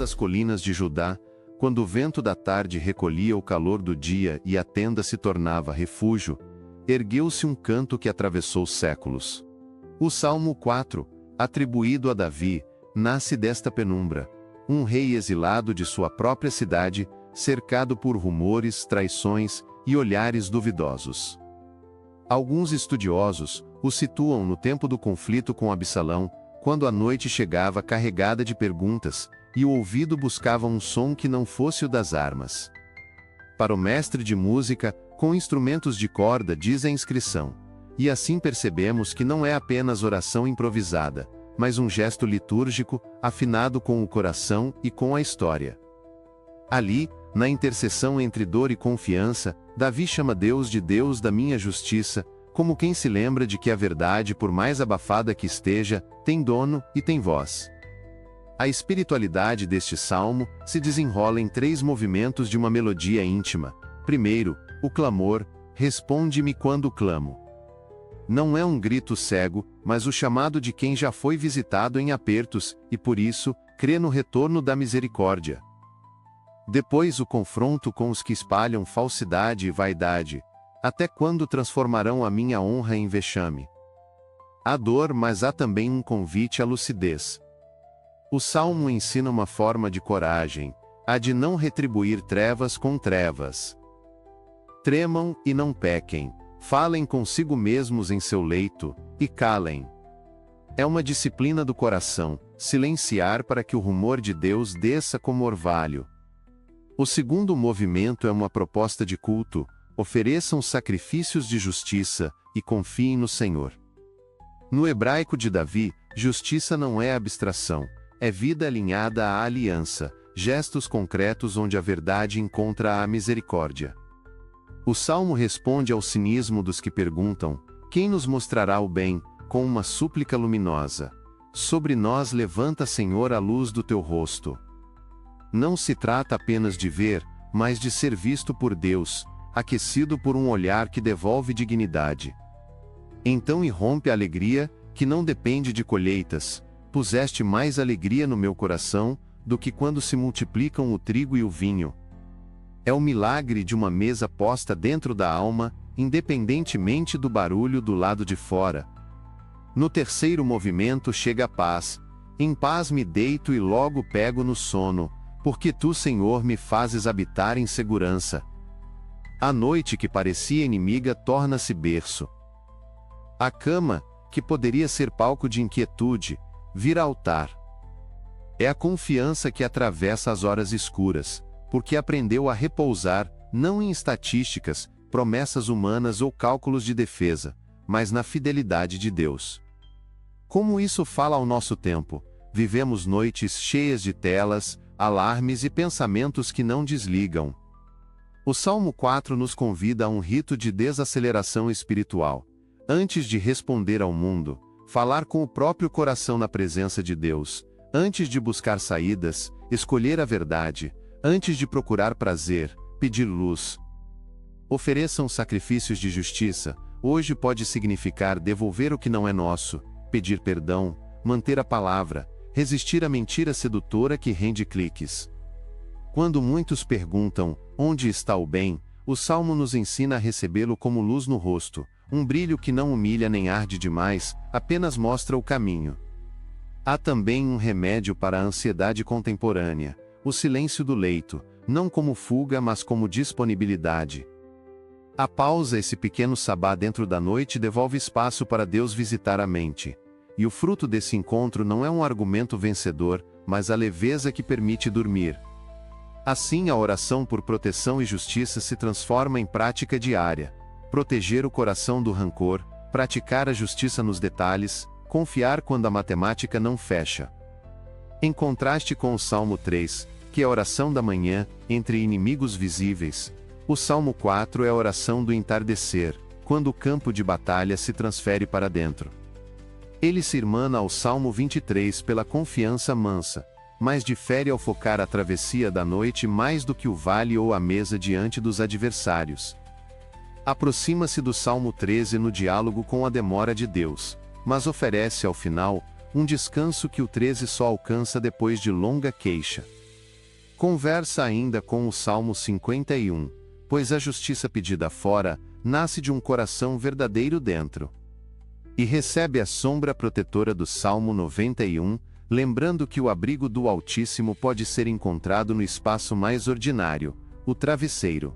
das colinas de Judá, quando o vento da tarde recolhia o calor do dia e a tenda se tornava refúgio, ergueu-se um canto que atravessou séculos. O Salmo 4, atribuído a Davi, nasce desta penumbra, um rei exilado de sua própria cidade, cercado por rumores, traições e olhares duvidosos. Alguns estudiosos o situam no tempo do conflito com Absalão, quando a noite chegava carregada de perguntas, e o ouvido buscava um som que não fosse o das armas. Para o mestre de música, com instrumentos de corda, diz a inscrição. E assim percebemos que não é apenas oração improvisada, mas um gesto litúrgico, afinado com o coração e com a história. Ali, na interseção entre dor e confiança, Davi chama Deus de Deus da minha justiça, como quem se lembra de que a verdade, por mais abafada que esteja, tem dono e tem voz. A espiritualidade deste salmo se desenrola em 3 movimentos de uma melodia íntima. Primeiro, o clamor, responde-me quando clamo. Não é um grito cego, mas o chamado de quem já foi visitado em apertos, e por isso, crê no retorno da misericórdia. Depois o confronto com os que espalham falsidade e vaidade. Até quando transformarão a minha honra em vexame? Há dor, mas há também um convite à lucidez. O Salmo ensina uma forma de coragem, a de não retribuir trevas com trevas. Tremam e não pequem, falem consigo mesmos em seu leito, e calem. É uma disciplina do coração, silenciar para que o rumor de Deus desça como orvalho. O segundo movimento é uma proposta de culto, ofereçam sacrifícios de justiça, e confiem no Senhor. No hebraico de Davi, justiça não é abstração, é vida alinhada à aliança, gestos concretos onde a verdade encontra a misericórdia. O Salmo responde ao cinismo dos que perguntam, quem nos mostrará o bem, com uma súplica luminosa. Sobre nós levanta, Senhor, a luz do teu rosto. Não se trata apenas de ver, mas de ser visto por Deus, aquecido por um olhar que devolve dignidade. Então irrompe a alegria, que não depende de colheitas. Puseste mais alegria no meu coração, do que quando se multiplicam o trigo e o vinho. É o milagre de uma mesa posta dentro da alma, independentemente do barulho do lado de fora. No terceiro movimento chega a paz. Em paz me deito e logo pego no sono, porque tu, Senhor, me fazes habitar em segurança. A noite que parecia inimiga torna-se berço. A cama, que poderia ser palco de inquietude, vira altar. É a confiança que atravessa as horas escuras, porque aprendeu a repousar, não em estatísticas, promessas humanas ou cálculos de defesa, mas na fidelidade de Deus. Como isso fala ao nosso tempo? Vivemos noites cheias de telas, alarmes e pensamentos que não desligam. O Salmo 4 nos convida a um rito de desaceleração espiritual. Antes de responder ao mundo, falar com o próprio coração na presença de Deus, antes de buscar saídas, escolher a verdade, antes de procurar prazer, pedir luz. Ofereçam sacrifícios de justiça, hoje pode significar devolver o que não é nosso, pedir perdão, manter a palavra, resistir à mentira sedutora que rende cliques. Quando muitos perguntam, onde está o bem, o Salmo nos ensina a recebê-lo como luz no rosto, um brilho que não humilha nem arde demais, apenas mostra o caminho. Há também um remédio para a ansiedade contemporânea, o silêncio do leito, não como fuga mas como disponibilidade. A pausa, esse pequeno sabá dentro da noite, devolve espaço para Deus visitar a mente. E o fruto desse encontro não é um argumento vencedor, mas a leveza que permite dormir. Assim, a oração por proteção e justiça se transforma em prática diária. Proteger o coração do rancor, praticar a justiça nos detalhes, confiar quando a matemática não fecha. Em contraste com o Salmo 3, que é a oração da manhã, entre inimigos visíveis, o Salmo 4 é a oração do entardecer, quando o campo de batalha se transfere para dentro. Ele se irmana ao Salmo 23 pela confiança mansa, mas difere ao focar a travessia da noite mais do que o vale ou a mesa diante dos adversários. Aproxima-se do Salmo 13 no diálogo com a demora de Deus, mas oferece ao final um descanso que o 13 só alcança depois de longa queixa. Conversa ainda com o Salmo 51, pois a justiça pedida fora, nasce de um coração verdadeiro dentro. E recebe a sombra protetora do Salmo 91, lembrando que o abrigo do Altíssimo pode ser encontrado no espaço mais ordinário, o travesseiro.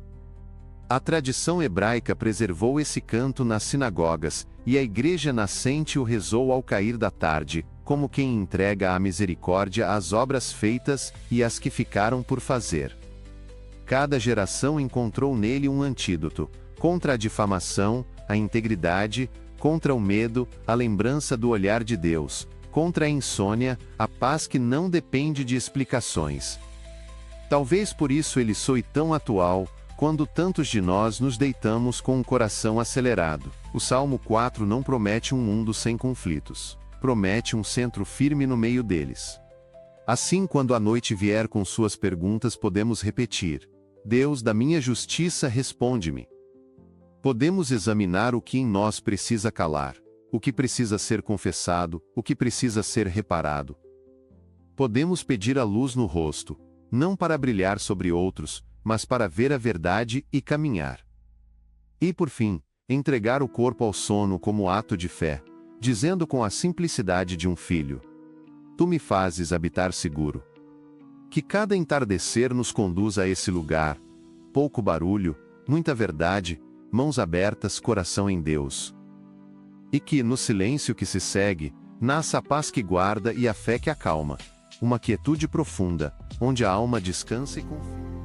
A tradição hebraica preservou esse canto nas sinagogas, e a igreja nascente o rezou ao cair da tarde, como quem entrega à misericórdia as obras feitas e as que ficaram por fazer. Cada geração encontrou nele um antídoto, contra a difamação, a integridade, contra o medo, a lembrança do olhar de Deus, contra a insônia, a paz que não depende de explicações. Talvez por isso ele soe tão atual, quando tantos de nós nos deitamos com um coração acelerado. O Salmo 4 não promete um mundo sem conflitos. Promete um centro firme no meio deles. Assim, quando a noite vier com suas perguntas, podemos repetir: Deus da minha justiça, responde-me. Podemos examinar o que em nós precisa calar, o que precisa ser confessado, o que precisa ser reparado. Podemos pedir a luz no rosto, não para brilhar sobre outros, mas para ver a verdade e caminhar. E por fim, entregar o corpo ao sono como ato de fé, dizendo com a simplicidade de um filho: Tu me fazes habitar seguro. Que cada entardecer nos conduza a esse lugar, pouco barulho, muita verdade, mãos abertas, coração em Deus. E que, no silêncio que se segue, nasça a paz que guarda e a fé que acalma, uma quietude profunda, onde a alma descansa e confia.